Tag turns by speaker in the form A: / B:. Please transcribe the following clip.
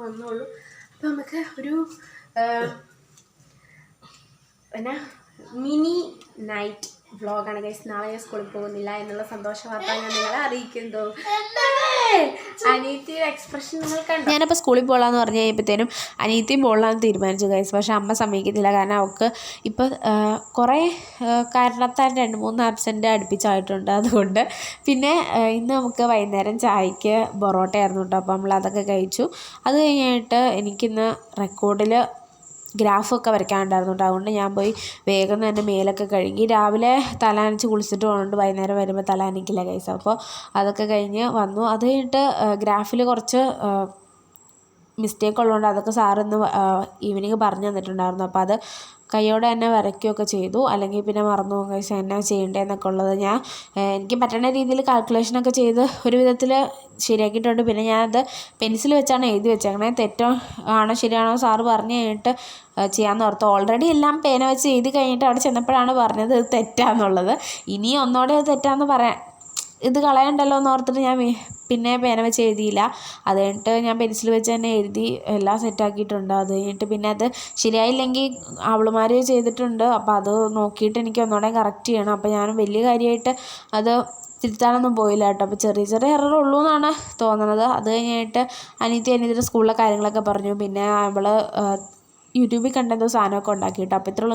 A: വന്നുള്ളൂ. അപ്പോൾ നമുക്ക് ഒരു പിന്നെ മിനി നൈറ്റ് വ്ളോഗാണ് ഗൈസ്. നാളെ ഞാൻ സ്കൂളിൽ പോകുന്നില്ല എന്നുള്ള സന്തോഷ വാർത്ത ഞാൻ നിങ്ങളെ അറിയിക്കുന്നു. അനിയത്തിയുടെ എക്സ്പ്രഷൻ നിങ്ങൾ കണ്ടു.
B: ഞാനപ്പോൾ സ്കൂളിൽ പോകാമെന്ന് പറഞ്ഞു കഴിയുമ്പോഴത്തേനും അനിയത്തിയും പോകാമെന്ന് തീരുമാനിച്ചു ഗൈസ്. പക്ഷേ അമ്മ സമ്മതിക്കത്തില്ല. കാരണം അവൾക്ക് ഇപ്പോൾ കുറേ കാരണത്താൽ 2-3 ആബ്സെൻ്റ് അടുപ്പിച്ചായിട്ടുണ്ട്. അതുകൊണ്ട് പിന്നെ ഇന്ന് നമുക്ക് വൈകുന്നേരം ചായക്ക് പൊറോട്ടയായിരുന്നു കേട്ടോ. അപ്പോൾ നമ്മൾ അതൊക്കെ കഴിച്ചു. അത് കഴിഞ്ഞിട്ട് എനിക്കിന്ന് റെക്കോർഡിൽ ഗ്രാഫൊക്കെ വരയ്ക്കാനുണ്ടായിരുന്നു കേട്ടോ. അതുകൊണ്ട് ഞാൻ പോയി വേഗം തന്നെ മേലൊക്കെ കഴുകി. രാവിലെ തല നനച്ച് കുളിച്ചിട്ട് പോകുന്നുണ്ട്. വൈകുന്നേരം വരുമ്പോൾ തല നനയ്ക്കില്ല ഗൈസ്. അപ്പോൾ അതൊക്കെ കഴിഞ്ഞ് വന്നു. അത് കഴിഞ്ഞിട്ട് ഗ്രാഫിൽ കുറച്ച് മിസ്റ്റേക്ക് ഉള്ളതുകൊണ്ട് അതൊക്കെ സാറിന്ന് ഈവനിങ് പറഞ്ഞു തന്നിട്ടുണ്ടായിരുന്നു. അപ്പോൾ അത് കൈയോടെ തന്നെ വരയ്ക്കുകയൊക്കെ ചെയ്തു. അല്ലെങ്കിൽ പിന്നെ മറന്നു പോകും ഗൈസ് എന്നാ ചെയ്യേണ്ടതെന്നൊക്കെ ഉള്ളത്. എനിക്ക് പറ്റുന്ന രീതിയിൽ കാൽക്കുലേഷനൊക്കെ ചെയ്ത് ഒരു വിധത്തിൽ ശരിയാക്കിയിട്ടുണ്ട്. പിന്നെ ഞാനത് പെൻസിൽ വെച്ചാണ് എഴുതി വെച്ചേക്കണേ. തെറ്റോ ആണോ ശരിയാണോ സാറ് പറഞ്ഞു കഴിഞ്ഞിട്ട് ചെയ്യാമെന്ന് ഓർത്തു. ഓൾറെഡി എല്ലാം പേന വെച്ച് എഴുതി കഴിഞ്ഞിട്ട് അവിടെ ചെന്നപ്പോഴാണ് പറഞ്ഞത് ഇത് തെറ്റാന്നുള്ളത്. ഇനി ഒന്നോടെ അത് തെറ്റാന്ന് പറയാൻ ഇത് കളയണ്ടല്ലോ എന്ന് ഓർത്തിട്ട് ഞാൻ പിന്നെ പേന വെച്ച് എഴുതിയില്ല. അത് കഴിഞ്ഞിട്ട് ഞാൻ പെൻസിൽ വെച്ച് തന്നെ എഴുതി എല്ലാം സെറ്റാക്കിയിട്ടുണ്ട്. അത് കഴിഞ്ഞിട്ട് പിന്നെ അത് ശരിയായില്ലെങ്കിൽ അവളുമാർ ചെയ്തിട്ടുണ്ട്. അപ്പോൾ അത് നോക്കിയിട്ട് എനിക്ക് ഒന്നുകൂടെ കറക്റ്റ് ചെയ്യണം. അപ്പോൾ ഞാൻ വലിയ കാര്യമായിട്ട് അത് തിരുത്താനൊന്നും പോയില്ല കേട്ടോ. അപ്പോൾ ചെറിയ ചെറിയ എറർ ഉള്ളൂ എന്നാണ് തോന്നുന്നത്. അത് കഴിഞ്ഞിട്ട് അനിയത്തിയുടെ സ്കൂളിലെ കാര്യങ്ങളൊക്കെ പറഞ്ഞു. പിന്നെ അവൾ യൂട്യൂബിൽ കണ്ടെന്തോ സാധനമൊക്കെ ഉണ്ടാക്കി കേട്ടോ. അപ്പോൾ ഇത്രയുള്ള